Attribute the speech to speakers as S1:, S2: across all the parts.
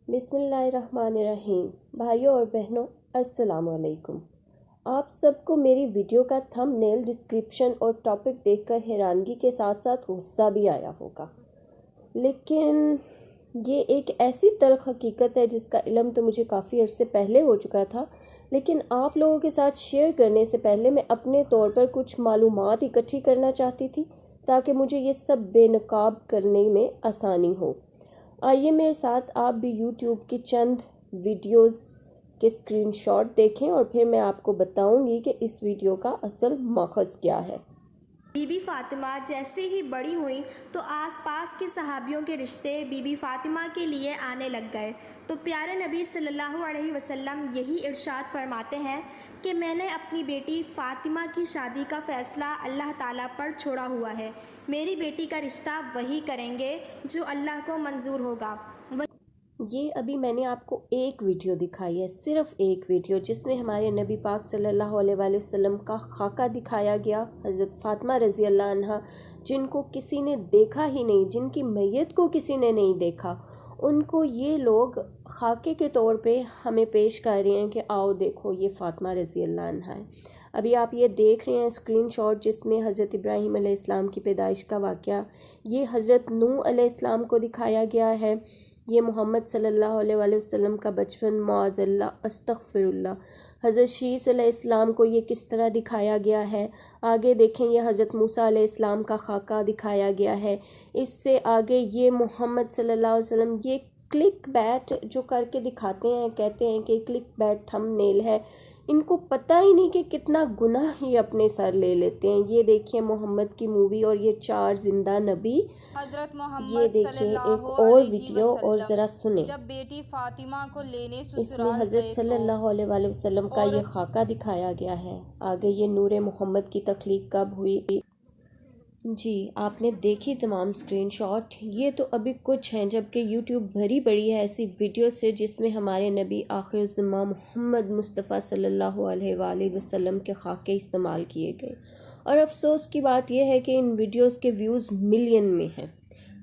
S1: بسم اللہ الرحمن الرحیم۔ بھائیوں اور بہنوں، السلام علیکم۔ آپ سب کو میری ویڈیو کا تھم نیل، ڈسکرپشن اور ٹاپک دیکھ کر حیرانگی کے ساتھ ساتھ غصہ بھی آیا ہوگا، لیکن یہ ایک ایسی تلخ حقیقت ہے جس کا علم تو مجھے کافی عرصے پہلے ہو چکا تھا، لیکن آپ لوگوں کے ساتھ شیئر کرنے سے پہلے میں اپنے طور پر کچھ معلومات اکٹھی کرنا چاہتی تھی تاکہ مجھے یہ سب بے نقاب کرنے میں آسانی ہو۔ آئیے میرے ساتھ آپ بھی یوٹیوب کی چند ویڈیوز کے اسکرین شاٹ دیکھیں اور پھر میں آپ کو بتاؤں گی کہ اس ویڈیو کا اصل ماخذ کیا ہے۔
S2: بی بی فاطمہ جیسے ہی بڑی ہوئیں تو آس پاس کے صحابیوں کے رشتے بی بی فاطمہ کے لیے آنے لگ گئے، تو پیارے نبی صلی اللہ علیہ وسلم یہی ارشاد فرماتے ہیں کہ میں نے اپنی بیٹی فاطمہ کی شادی کا فیصلہ اللہ تعالیٰ پر چھوڑا ہوا ہے۔ میری بیٹی کا رشتہ وہی کریں گے جو اللہ کو منظور ہوگا۔
S1: یہ ابھی میں نے آپ کو ایک ویڈیو دکھائی ہے، صرف ایک ویڈیو، جس میں ہمارے نبی پاک صلی اللہ علیہ وآلہ وسلم کا خاکہ دکھایا گیا، حضرت فاطمہ رضی اللہ عنہ، جن کو کسی نے دیکھا ہی نہیں، جن کی میت کو کسی نے نہیں دیکھا، ان کو یہ لوگ خاکے کے طور پہ ہمیں پیش کر رہے ہیں کہ آؤ دیکھو یہ فاطمہ رضی اللہ عنہ ہے۔ ابھی آپ یہ دیکھ رہے ہیں اسکرین شاٹ جس میں حضرت ابراہیم علیہ السلام کی پیدائش کا واقعہ، یہ حضرت نوح علیہ السلام کو دکھایا گیا ہے، یہ محمد صلی اللہ علیہ وآلہ وسلم کا بچپن، معاذ اللہ، استغفر اللہ، حضرت شیس علیہ السلام کو یہ کس طرح دکھایا گیا ہے، آگے دیکھیں یہ حضرت موسیٰ علیہ السلام کا خاکہ دکھایا گیا ہے، اس سے آگے یہ محمد صلی اللہ علیہ وسلم، یہ کلک بیٹ جو کر کے دکھاتے ہیں، کہتے ہیں کہ کلک بیٹ تھم نیل ہے، ان کو پتہ ہی نہیں کہ کتنا گناہ ہی اپنے سر لے لیتے ہیں۔ یہ دیکھیں محمد کی مووی اور یہ 4 زندہ نبی،
S3: حضرت
S1: یہ
S3: محمد صلی
S1: دیکھیں
S3: اللہ
S1: ایک اور
S3: علیہ
S1: ویڈیو اور
S3: وسلم
S1: ذرا سنیں،
S3: جب بیٹی فاطمہ کو لینے
S1: اس میں
S3: سسرال
S1: حضرت
S3: گئے
S1: صلی
S3: تو
S1: اللہ علیہ وآلہ وسلم کا یہ خاکہ دکھایا گیا ہے۔ آگے یہ نور محمد کی تخلیق کب ہوئی۔ جی آپ نے دیکھی تمام اسکرین شاٹ، یہ تو ابھی کچھ ہیں، جبکہ یوٹیوب بھری پڑی ہے ایسی ویڈیو سے جس میں ہمارے نبی آخر الزمان محمد مصطفیٰ صلی اللہ علیہ وآلہ وسلم کے خاکے استعمال کیے گئے، اور افسوس کی بات یہ ہے کہ ان ویڈیوز کے ویوز ملین میں ہیں۔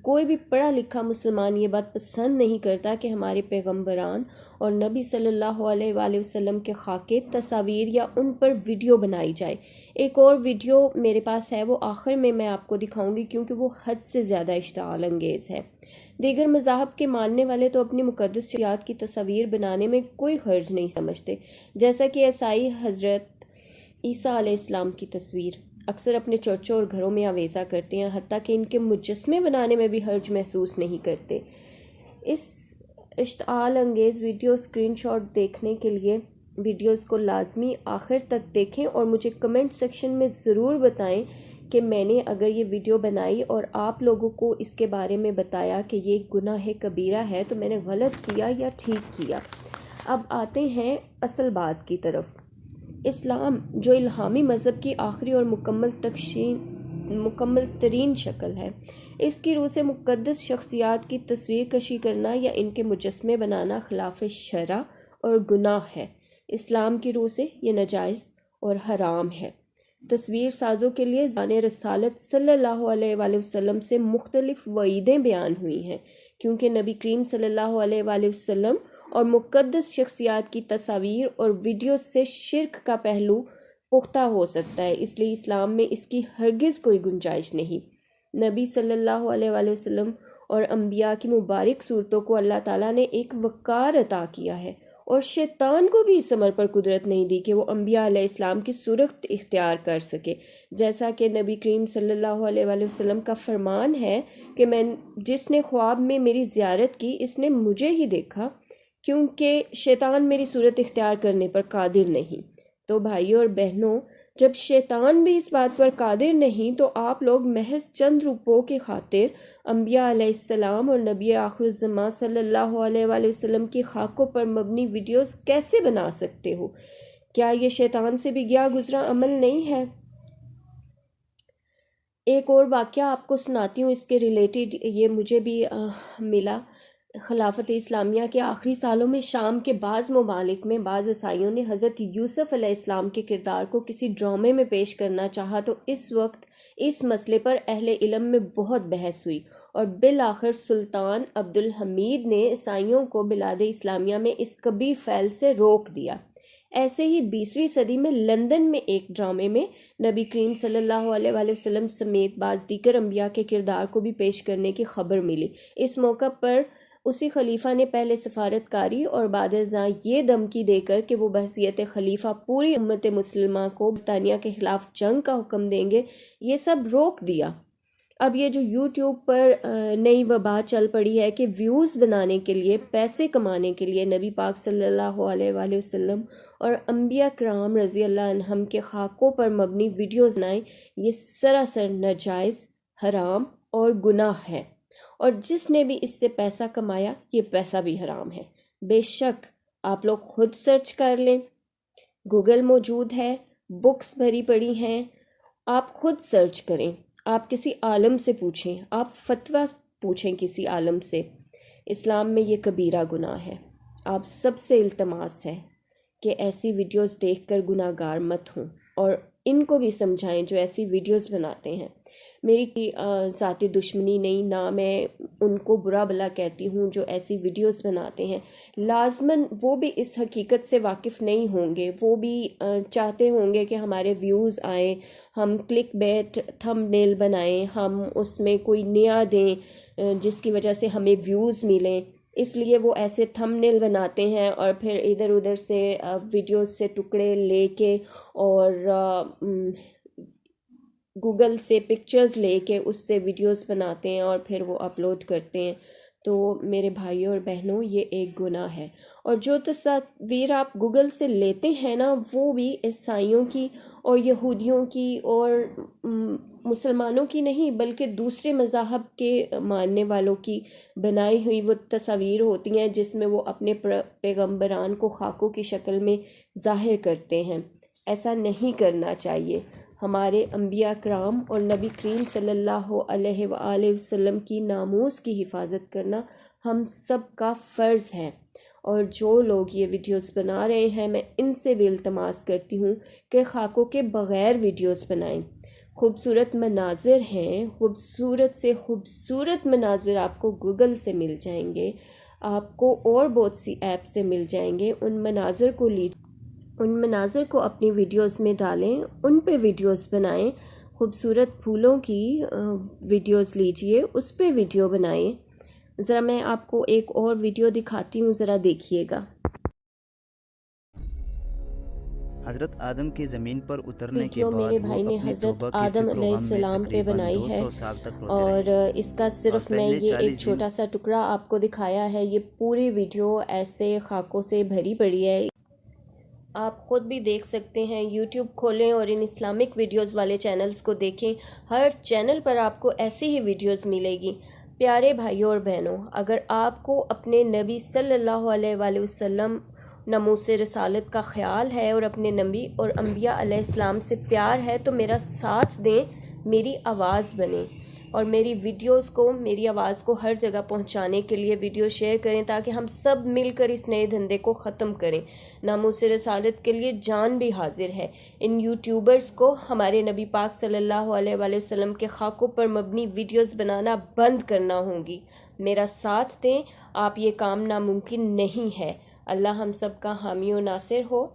S1: کوئی بھی پڑھا لکھا مسلمان یہ بات پسند نہیں کرتا کہ ہمارے پیغمبران اور نبی صلی اللہ علیہ وآلہ وسلم کے خاکے، تصاویر یا ان پر ویڈیو بنائی جائے۔ ایک اور ویڈیو میرے پاس ہے، وہ آخر میں آپ کو دکھاؤں گی کیونکہ وہ حد سے زیادہ اشتعال انگیز ہے۔ دیگر مذاہب کے ماننے والے تو اپنی مقدس شخصیات کی تصاویر بنانے میں کوئی حرج نہیں سمجھتے، جیسا کہ عیسائی حضرت عیسیٰ علیہ السلام کی تصویر اکثر اپنے چرچوں اور گھروں میں آویزہ کرتے ہیں، حتیٰ کہ ان کے مجسمے بنانے میں بھی حرج محسوس نہیں کرتے۔ اس اشتعال انگیز ویڈیو اسکرین شاٹ دیکھنے کے لیے ویڈیوز کو لازمی آخر تک دیکھیں اور مجھے کمنٹ سیکشن میں ضرور بتائیں کہ میں نے اگر یہ ویڈیو بنائی اور آپ لوگوں کو اس کے بارے میں بتایا کہ یہ گناہ کبیرہ ہے تو میں نے غلط کیا یا ٹھیک کیا۔ اب آتے ہیں اصل بات کی طرف۔ اسلام جو الہامی مذہب کی آخری اور مکمل ترین شکل ہے، اس کی روح سے مقدس شخصیات کی تصویر کشی کرنا یا ان کے مجسمے بنانا خلاف شرع اور گناہ ہے۔ اسلام کی روح سے یہ ناجائز اور حرام ہے۔ تصویر سازوں کے لیے زان رسالت صلی اللہ علیہ وآلہ وسلم سے مختلف وعیدیں بیان ہوئی ہیں، کیونکہ نبی کریم صلی اللہ علیہ وآلہ وسلم اور مقدس شخصیات کی تصاویر اور ویڈیو سے شرک کا پہلو پختہ ہو سکتا ہے، اس لیے اسلام میں اس کی ہرگز کوئی گنجائش نہیں۔ نبی صلی اللہ علیہ وآلہ وسلم اور انبیاء کی مبارک صورتوں کو اللہ تعالیٰ نے ایک وقار عطا کیا ہے، اور شیطان کو بھی اس عمل پر قدرت نہیں دی کہ وہ انبیاء علیہ السلام کی صورت اختیار کر سکے، جیسا کہ نبی کریم صلی اللہ علیہ وآلہ وسلم کا فرمان ہے کہ جس نے خواب میں میری زیارت کی اس نے مجھے ہی دیکھا، کیونکہ شیطان میری صورت اختیار کرنے پر قادر نہیں۔ تو بھائیوں اور بہنوں، جب شیطان بھی اس بات پر قادر نہیں تو آپ لوگ محض چند روپوں کی خاطر انبیاء علیہ السلام اور نبی آخر الزمان صلی اللہ علیہ وآلہ وسلم کی خاکوں پر مبنی ویڈیوز کیسے بنا سکتے ہو؟ کیا یہ شیطان سے بھی گیا گزرا عمل نہیں ہے؟ ایک اور واقعہ آپ کو سناتی ہوں اس کے ریلیٹڈ، یہ مجھے بھی ملا۔ خلافت اسلامیہ کے آخری سالوں میں شام کے بعض ممالک میں بعض عیسائیوں نے حضرت یوسف علیہ السلام کے کردار کو کسی ڈرامے میں پیش کرنا چاہا، تو اس وقت اس مسئلے پر اہل علم میں بہت بحث ہوئی اور بالآخر سلطان عبدالحمید نے عیسائیوں کو بلاد اسلامیہ میں اس کبھی فعل سے روک دیا۔ ایسے ہی 20ویں صدی میں لندن میں ایک ڈرامے میں نبی کریم صلی اللہ علیہ وآلہ وسلم سمیت بعض دیگر انبیاء کے کردار کو بھی پیش کرنے کی خبر ملی۔ اس موقع پر اسی خلیفہ نے پہلے سفارت کاری اور بعد ازاں یہ دھمکی دے کر کہ وہ بحیثیت خلیفہ پوری امت مسلمہ کو برطانیہ کے خلاف جنگ کا حکم دیں گے، یہ سب روک دیا۔ اب یہ جو یوٹیوب پر نئی وبا چل پڑی ہے کہ ویوز بنانے کے لیے، پیسے کمانے کے لیے نبی پاک صلی اللہ علیہ وآلہ وسلم اور انبیاء کرام رضی اللہ عنہم کے خاکوں پر مبنی ویڈیوز بنائیں، یہ سراسر ناجائز، حرام اور گناہ ہے، اور جس نے بھی اس سے پیسہ کمایا یہ پیسہ بھی حرام ہے۔ بے شک آپ لوگ خود سرچ کر لیں، گوگل موجود ہے، بکس بھری پڑی ہیں، آپ خود سرچ کریں، آپ کسی عالم سے پوچھیں، آپ فتویٰ پوچھیں کسی عالم سے۔ اسلام میں یہ کبیرہ گناہ ہے۔ آپ سب سے التماس ہے کہ ایسی ویڈیوز دیکھ کر گناہ گار مت ہوں، اور ان کو بھی سمجھائیں جو ایسی ویڈیوز بناتے ہیں۔ میری ذاتی دشمنی نہیں، نہ میں ان کو برا بلا کہتی ہوں جو ایسی ویڈیوز بناتے ہیں۔ لازماً وہ بھی اس حقیقت سے واقف نہیں ہوں گے، وہ بھی چاہتے ہوں گے کہ ہمارے ویوز آئیں، ہم کلک بیٹ تھم نیل بنائیں، ہم اس میں کوئی نیا دیں جس کی وجہ سے ہمیں ویوز ملیں، اس لیے وہ ایسے تھم نیل بناتے ہیں اور پھر ادھر ادھر سے ویڈیوز سے ٹکڑے لے کے اور گوگل سے پکچرز لے کے اس سے ویڈیوز بناتے ہیں اور پھر وہ اپلوڈ کرتے ہیں۔ تو میرے بھائیوں اور بہنوں، یہ ایک گناہ ہے، اور جو تصاویر آپ گوگل سے لیتے ہیں نا، وہ بھی عیسائیوں کی اور یہودیوں کی اور مسلمانوں کی نہیں، بلکہ دوسرے مذاہب کے ماننے والوں کی بنائی ہوئی وہ تصاویر ہوتی ہیں جس میں وہ اپنے پیغمبران کو خاکوں کی شکل میں ظاہر کرتے ہیں۔ ایسا نہیں کرنا چاہیے۔ ہمارے انبیاء کرام اور نبی کریم صلی اللہ علیہ وآلہ وسلم کی ناموس کی حفاظت کرنا ہم سب کا فرض ہے، اور جو لوگ یہ ویڈیوز بنا رہے ہیں میں ان سے بھی التماس کرتی ہوں کہ خاکوں کے بغیر ویڈیوز بنائیں۔ خوبصورت مناظر ہیں، خوبصورت سے خوبصورت مناظر آپ کو گوگل سے مل جائیں گے، آپ کو اور بہت سی ایپ سے مل جائیں گے۔ ان مناظر کو اپنی ویڈیوز میں ڈالیں، ان پہ ویڈیوز بنائیں، خوبصورت پھولوں کی ویڈیوز لیجئے، اس پہ ویڈیو بنائیں۔ ذرا میں آپ کو ایک اور ویڈیو دکھاتی ہوں، ذرا دیکھیے گا۔
S4: حضرت آدم کی زمین پر اترنے کے
S1: ویڈیو
S4: بعد
S1: میرے بھائی نے حضرت آدم علیہ السلام پہ بنائی ہے، اور اس کا صرف میں یہ ایک چھوٹا سا ٹکڑا آپ کو دکھایا ہے۔ یہ پوری ویڈیو ایسے خاکوں سے بھری پڑی ہے، آپ خود بھی دیکھ سکتے ہیں۔ یوٹیوب کھولیں اور ان اسلامک ویڈیوز والے چینلز کو دیکھیں، ہر چینل پر آپ کو ایسی ہی ویڈیوز ملے گی۔ پیارے بھائیوں اور بہنوں، اگر آپ کو اپنے نبی صلی اللہ علیہ وآلہ وسلم ناموس رسالت کا خیال ہے اور اپنے نبی اور انبیاء علیہ السلام سے پیار ہے تو میرا ساتھ دیں، میری آواز بنیں، اور میری ویڈیوز کو، میری آواز کو ہر جگہ پہنچانے کے لیے ویڈیو شیئر کریں تاکہ ہم سب مل کر اس نئے دھندے کو ختم کریں۔ ناموس رسالت کے لیے جان بھی حاضر ہے۔ ان یوٹیوبرز کو ہمارے نبی پاک صلی اللہ علیہ وآلہ وسلم کے خاکوں پر مبنی ویڈیوز بنانا بند کرنا ہوں گی۔ میرا ساتھ دیں، آپ یہ کام ناممکن نہیں ہے۔ اللہ ہم سب کا حامی و ناصر ہو۔